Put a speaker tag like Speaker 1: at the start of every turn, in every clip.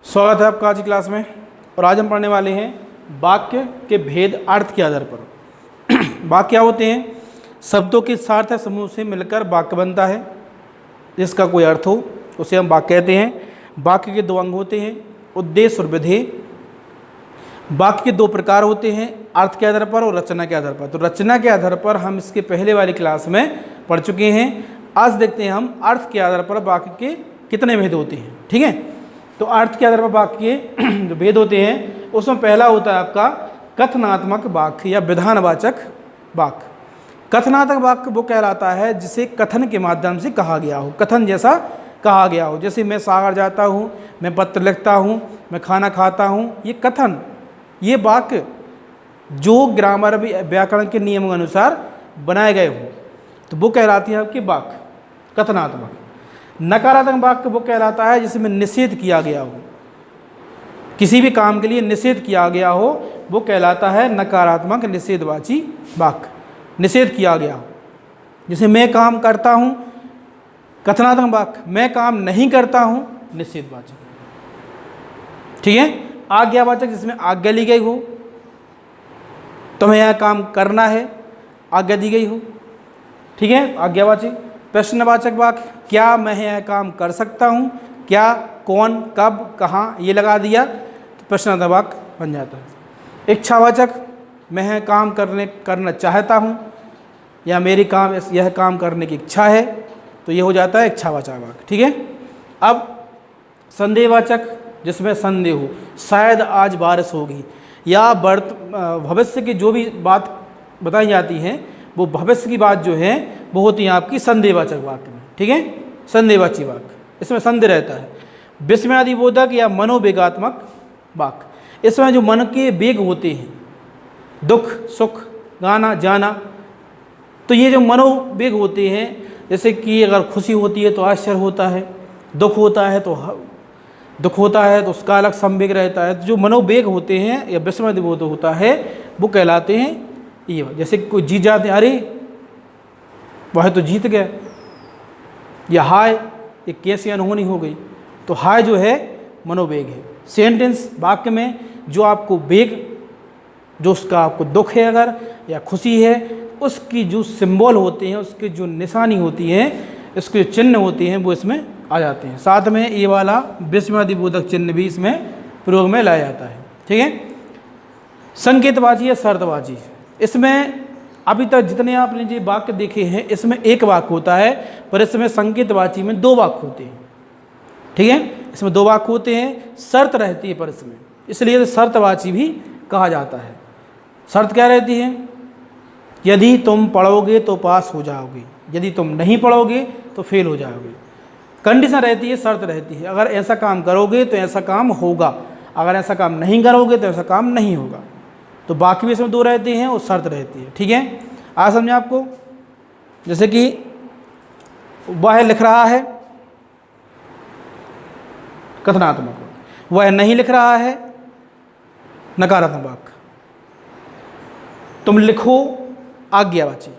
Speaker 1: स्वागत है आपका आज की क्लास में। और आज हम पढ़ने वाले हैं वाक्य के भेद अर्थ के आधार पर। वाक्य क्या होते हैं? शब्दों के सार्थक समूह से मिलकर वाक्य बनता है, जिसका कोई अर्थ हो उसे हम वाक्य कहते हैं। वाक्य के दो अंग होते हैं, उद्देश्य और विधेय। वाक्य के दो प्रकार होते हैं, अर्थ के आधार पर और रचना के आधार पर। तो रचना के आधार पर हम इसके पहले वाली क्लास में पढ़ चुके हैं। आज देखते हैं हम अर्थ के आधार पर वाक्य के कितने भेद होते हैं। ठीक है, तो अर्थ के आधार पर वाक्य के जो भेद होते हैं उसमें पहला होता है आपका कथनात्मक वाक्य या विधानवाचक वाक्य। कथनात्मक वाक्य वो कहलाता है जिसे कथन के माध्यम से कहा गया हो, कथन जैसा कहा गया हो। जैसे मैं सागर जाता हूँ, मैं पत्र लिखता हूँ, मैं खाना खाता हूँ, ये कथन, ये वाक्य जो ग्रामर व्याकरण के नियमों के अनुसार बनाए गए हों तो वो कहलाती है आपकी वाक्य कथनात्मक। नकारात्मक वाक्य वो कहलाता है जिसमें निषेध किया गया हो, किसी भी काम के लिए निषेध किया गया हो, वो कहलाता है नकारात्मक निषेधवाची वाक्य। निषेध किया गया हो, जैसे मैं काम करता हूँ कथनात्मक वाक्य, मैं काम नहीं करता हूँ निषेधवाचक। ठीक है, आज्ञावाचक जिसमें आज्ञा ली गई हो, तुम्हें यह काम करना है, आज्ञा दी गई हो। ठीक है, आज्ञावाची। प्रश्नवाचक वाक्य, क्या मैं यह काम कर सकता हूँ, क्या, कौन, कब, कहाँ, ये लगा दिया तो प्रश्नार्थक वाक्य बन जाता है। इच्छावाचक, मैं यह काम करना चाहता हूँ या मेरी यह काम करने की इच्छा है, तो ये हो जाता है इच्छावाचक वाक्य। ठीक है, अब संदेहवाचक जिसमें संदेह हो, शायद आज बारिश होगी, या भविष्य की जो भी बात बताई जाती है वो भविष्य की बात जो है वो होती है आपकी संदेहवाचक वाक्य में। ठीक है, संदेहवाची वाक्य, इसमें संदेह रहता है। विस्मयादिबोधक या मनोवेगात्मक वाक्य, इसमें जो मन के वेग होते हैं, दुख, सुख, गाना, जाना, तो ये जो मनोवेग होते हैं, जैसे कि अगर खुशी होती है तो आश्चर्य होता है, दुख होता है तो उसका अलग संवेग रहता है। तो जो मनोवेग होते हैं या विस्मयादिबोध होता है वो कहलाते हैं ये। जैसे कोई जीत जाते हैं, अरे वह तो जीत गया, या हाय ये कैसी अनहोनी हो गई, तो हाय जो है मनोवेग है। सेंटेंस वाक्य में जो आपको वेग, जो उसका आपको दुख है अगर या खुशी है, उसकी जो सिंबल होते हैं, उसकी जो निशानी होती है, उसके जो चिन्ह होते हैं वो इसमें आ जाते हैं। साथ में ये वाला विस्मयादिबोधक चिन्ह भी इसमें प्रयोग में लाया जाता है। ठीक है, संकेतवाची या शर्तवाची, इसमें अभी तक जितने आपने जो वाक्य देखे हैं इसमें एक वाक्य होता है, पर इसमें संकेतवाची में दो वाक्य होते हैं। ठीक है, इसमें दो वाक्य होते हैं, शर्त रहती है पर इसमें, इसलिए शर्तवाची भी कहा जाता है। शर्त क्या रहती है? यदि तुम पढ़ोगे तो पास हो जाओगे, यदि तुम नहीं पढ़ोगे तो फेल हो जाओगे। कंडीशन रहती है, शर्त रहती है, अगर ऐसा काम करोगे तो ऐसा काम होगा, अगर ऐसा काम नहीं करोगे तो ऐसा काम नहीं होगा। तो बाकी भी इसमें दो रहते हैं और शर्त रहती है। ठीक है, आज समझे आपको? जैसे कि वह लिख रहा है कथनात्मक, वह नहीं लिख रहा है नकारात्मक वाक्य। तुम लिखो आज्ञावाची,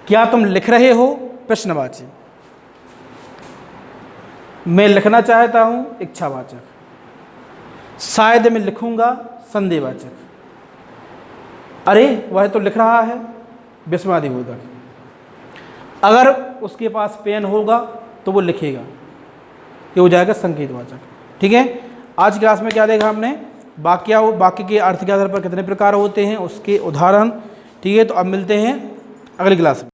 Speaker 1: क्या तुम लिख रहे हो प्रश्नवाची। मैं लिखना चाहता हूं इच्छावाचक, शायद मैं लिखूंगा संदेहवाचक, अरे वह तो लिख रहा है विस्मयादिबोधक। अगर उसके पास पेन होगा तो वो लिखेगा, ये हो जाएगा संकेतवाचक। ठीक है, आज की क्लास में क्या देखा हमने? वाक्य के अर्थ के आधार पर कितने प्रकार होते हैं, उसके उदाहरण। ठीक है, तो अब मिलते हैं अगली क्लास में।